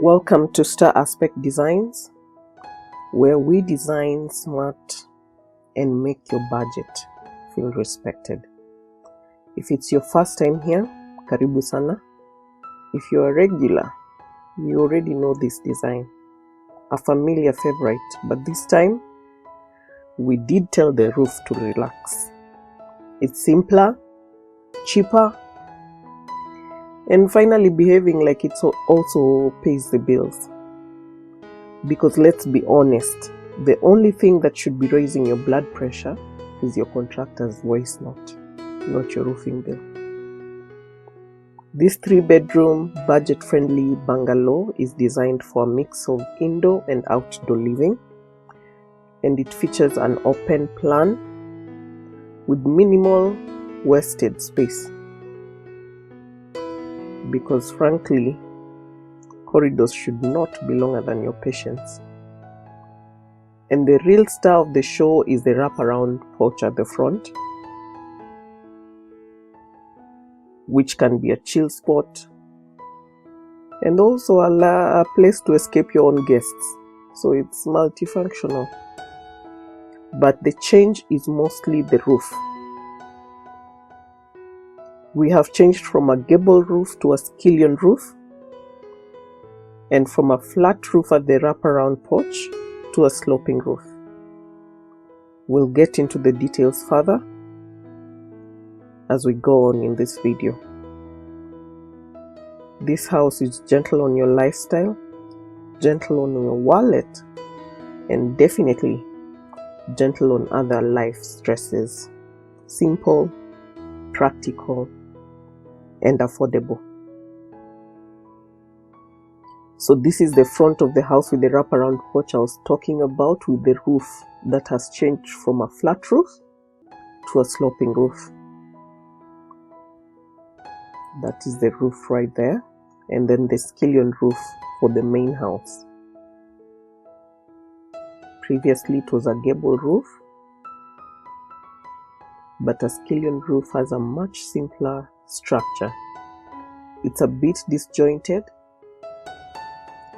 Welcome to Star Aspect Designs, where we design smart and make your budget feel respected. If it's your first time here, karibu sana. If you're a regular, you already know this design, a familiar favorite, but this time we did tell the roof to relax. It's simpler, cheaper, and finally behaving like it also pays the bills. Because let's be honest, the only thing that should be raising your blood pressure is your contractor's voice note, not your roofing bill. This 3-bedroom, budget-friendly bungalow is designed for a mix of indoor and outdoor living, and it features an open plan with minimal wasted space. Because frankly, corridors should not be longer than your patience. And the real star of the show is the wraparound porch at the front, which can be a chill spot and also a place to escape your own guests. So it's multifunctional. But the change is mostly the roof. We have changed from a gable roof to a skillion roof, and from a flat roof at the wraparound porch to a sloping roof. We'll get into the details further as we go on in this video. This house is gentle on your lifestyle, gentle on your wallet, and definitely gentle on other life stresses. Simple, practical, and affordable. So this is the front of the house with the wraparound porch I was talking about, with the roof that has changed from a flat roof to a sloping roof. That is the roof right there, and then the skillion roof for the main house. Previously it was a gable roof, but a skillion roof has a much simpler structure. It's a bit disjointed,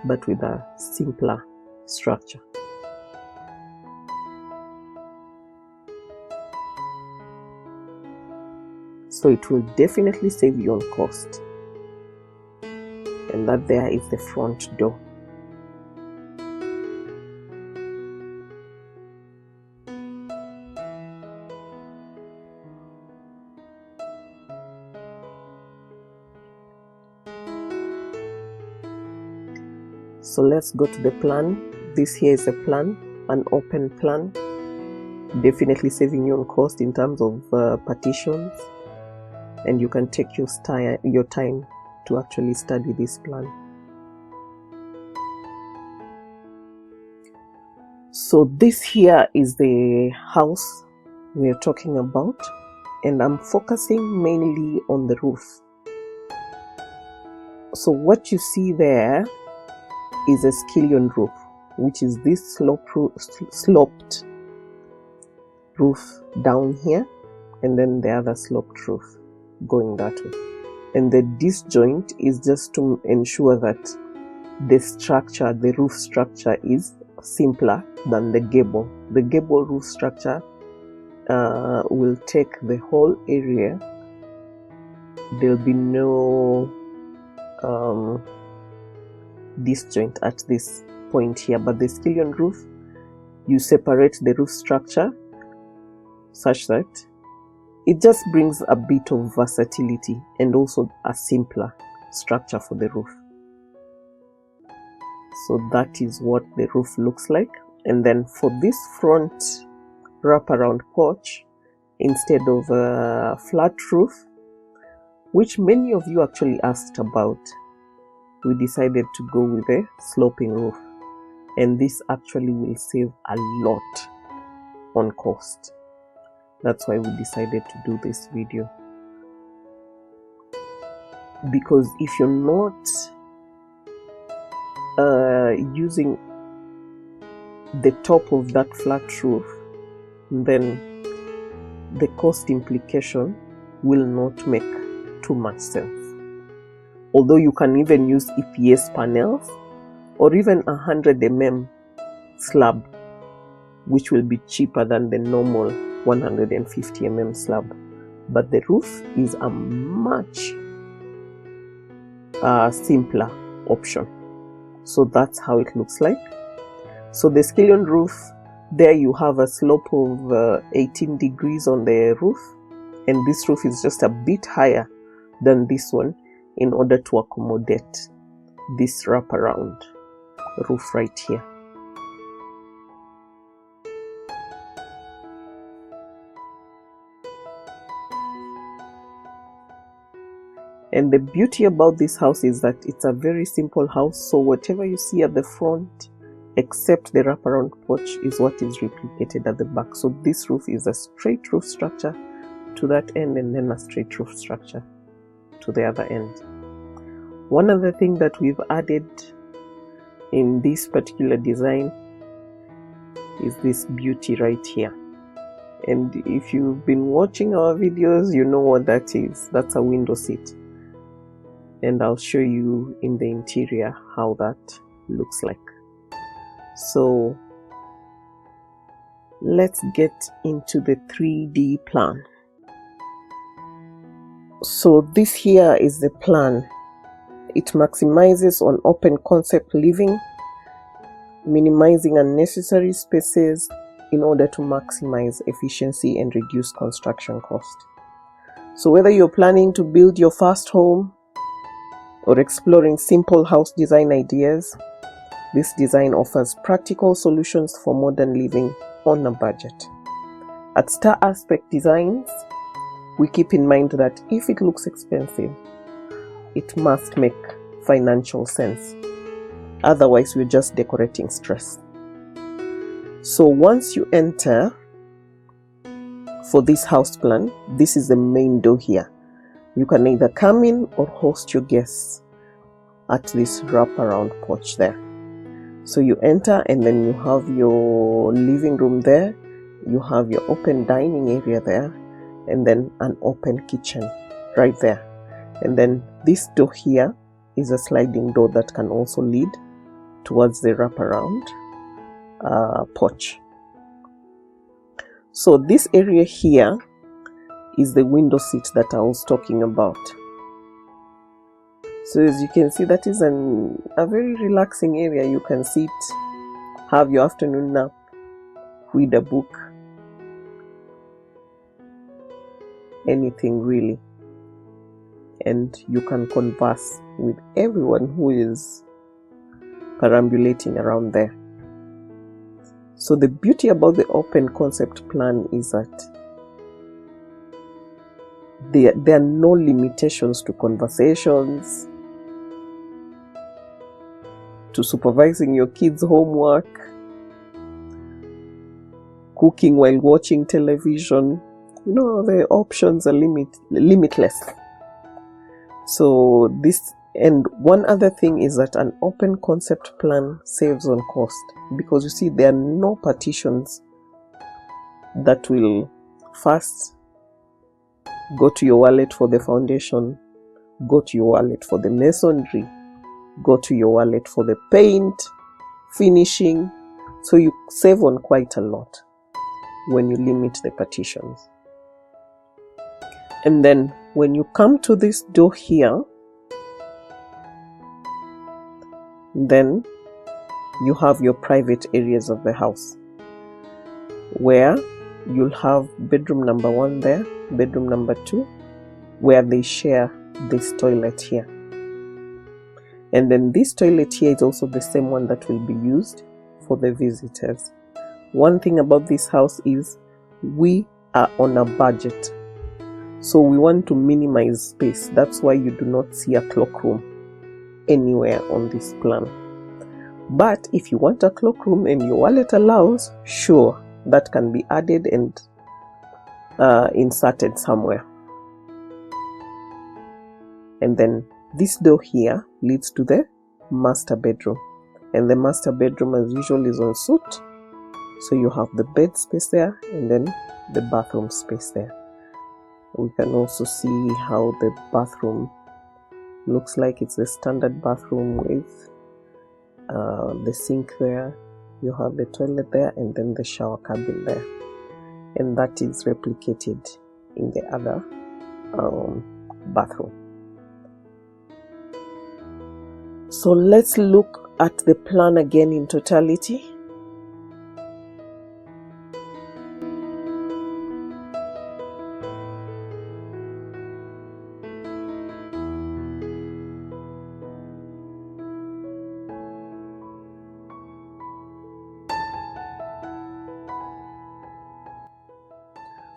but with a simpler structure. So it will definitely save you on cost. And that there is the front door. So let's go to the plan. This here is a plan, an open plan, definitely saving you on cost in terms of partitions, and you can take your time to actually study this plan. So this here is the house we are talking about, and I'm focusing mainly on the roof. So what you see there is a skillion roof, which is this sloped roof down here, and then the other sloped roof going that way. And the disjoint is just to ensure that the roof structure is simpler than the gable. The gable roof structure will take the whole area. There'll be no disjoint at this point here, but the skillion roof, you separate the roof structure such that it just brings a bit of versatility and also a simpler structure for the roof. So that is what the roof looks like. And then for this front wraparound porch, instead of a flat roof, which many of you actually asked about, we decided to go with a sloping roof, and this actually will save a lot on cost. That's why we decided to do this video, because if you're not using the top of that flat roof, then the cost implication will not make too much sense. Although you can even use EPS panels or even 100 mm slab, which will be cheaper than the normal 150 mm slab. But the roof is a much simpler option. So that's how it looks like. So the scallion roof, there you have a slope of 18 degrees on the roof, and this roof is just a bit higher than this one in order to accommodate this wraparound roof right here. And the beauty about this house is that it's a very simple house, so whatever you see at the front, except the wraparound porch, is what is replicated at the back. So this roof is a straight roof structure to that end, and then a straight roof structure to the other end. One other thing that we've added in this particular design is this beauty right here. And if you've been watching our videos, you know what that is. That's a window seat. And I'll show you in the interior how that looks like. So let's get into the 3D plan. So this here is the plan. It maximizes on open concept living, minimizing unnecessary spaces in order to maximize efficiency and reduce construction cost. So whether you're planning to build your first home or exploring simple house design ideas, this design offers practical solutions for modern living on a budget. At Star Aspect Designs, we keep in mind that if it looks expensive, it must make financial sense. Otherwise, we're just decorating stress. So once you enter for this house plan, this is the main door here. You can either come in or host your guests at this wraparound porch there. So you enter, and then you have your living room there, you have your open dining area there, and then an open kitchen right there. And then this door here is a sliding door that can also lead towards the wraparound porch. So this area here is the window seat that I was talking about. So as you can see, that is a very relaxing area. You can sit, have your afternoon nap, read a book, anything really. And you can converse with everyone who is perambulating around there. So the beauty about the open concept plan is that there are no limitations to conversations, to supervising your kids' homework, cooking while watching television. You know, the options are limitless. So this, and one other thing is that an open concept plan saves on cost, because you see there are no partitions that will first go to your wallet for the foundation, go to your wallet for the masonry, go to your wallet for the paint, finishing. So you save on quite a lot when you limit the partitions. And then when you come to this door here, then you have your private areas of the house, where you'll have bedroom number 1 there, bedroom number 2, where they share this toilet here. And then this toilet here is also the same one that will be used for the visitors. One thing about this house is we are on a budget. So we want to minimize space. That's why you do not see a cloakroom anywhere on this plan. But if you want a cloakroom and your wallet allows, sure, that can be added and inserted somewhere. And then this door here leads to the master bedroom, and the master bedroom as usual is en suite. So you have the bed space there, and then the bathroom space there. We can also see how the bathroom looks like. It's a standard bathroom with the sink there, you have the toilet there, and then the shower cabin there, and that is replicated in the other bathroom. So let's look at the plan again in totality.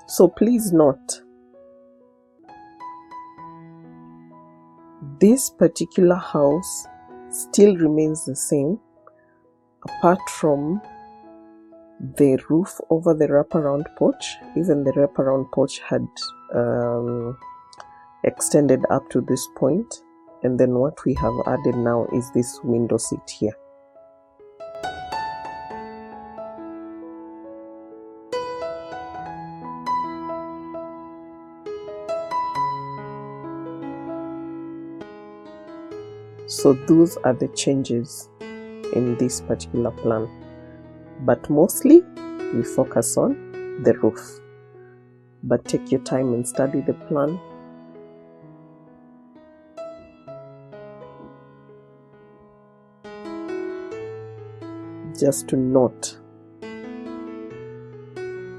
So please note, this particular house still remains the same, apart from the roof over the wraparound porch. Even the wraparound porch had extended up to this point, and then what we have added now is this window seat here. So those are the changes in this particular plan, but mostly we focus on the roof. But take your time and study the plan. Just to note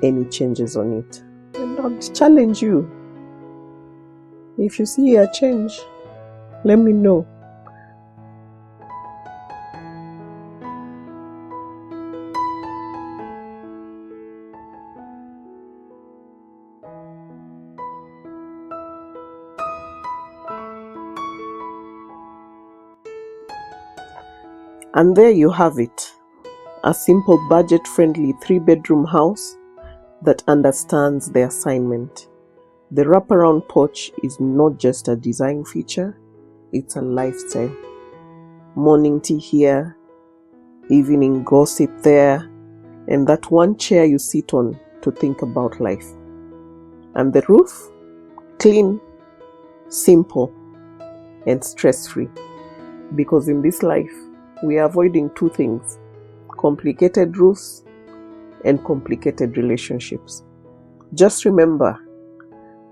any changes on it, and I'll challenge you. If you see a change, let me know. And there you have it, a simple budget-friendly 3-bedroom house that understands the assignment. The wraparound porch is not just a design feature, it's a lifestyle. Morning tea here, evening gossip there, and that one chair you sit on to think about life. And the roof, clean, simple, and stress-free. Because in this life, we are avoiding 2 things: complicated roofs and complicated relationships. Just remember,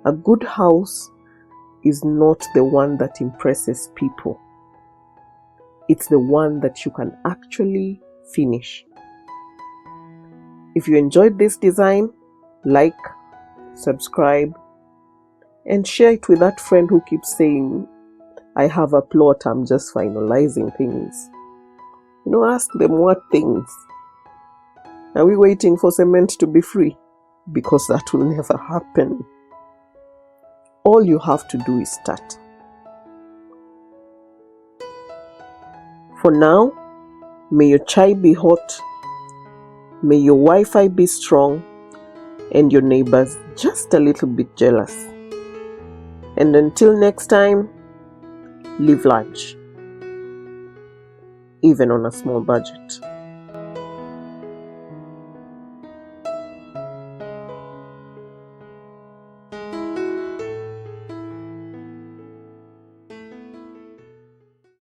a good house is not the one that impresses people. It's the one that you can actually finish. If you enjoyed this design, like, subscribe, and share it with that friend who keeps saying, I have a plot, I'm just finalizing things. Ask them, what things? Are we waiting for cement to be free? Because that will never happen. All you have to do is start. For now, may your chai be hot, may your Wi-Fi be strong, and your neighbors just a little bit jealous. And until next time, live large, even on a small budget.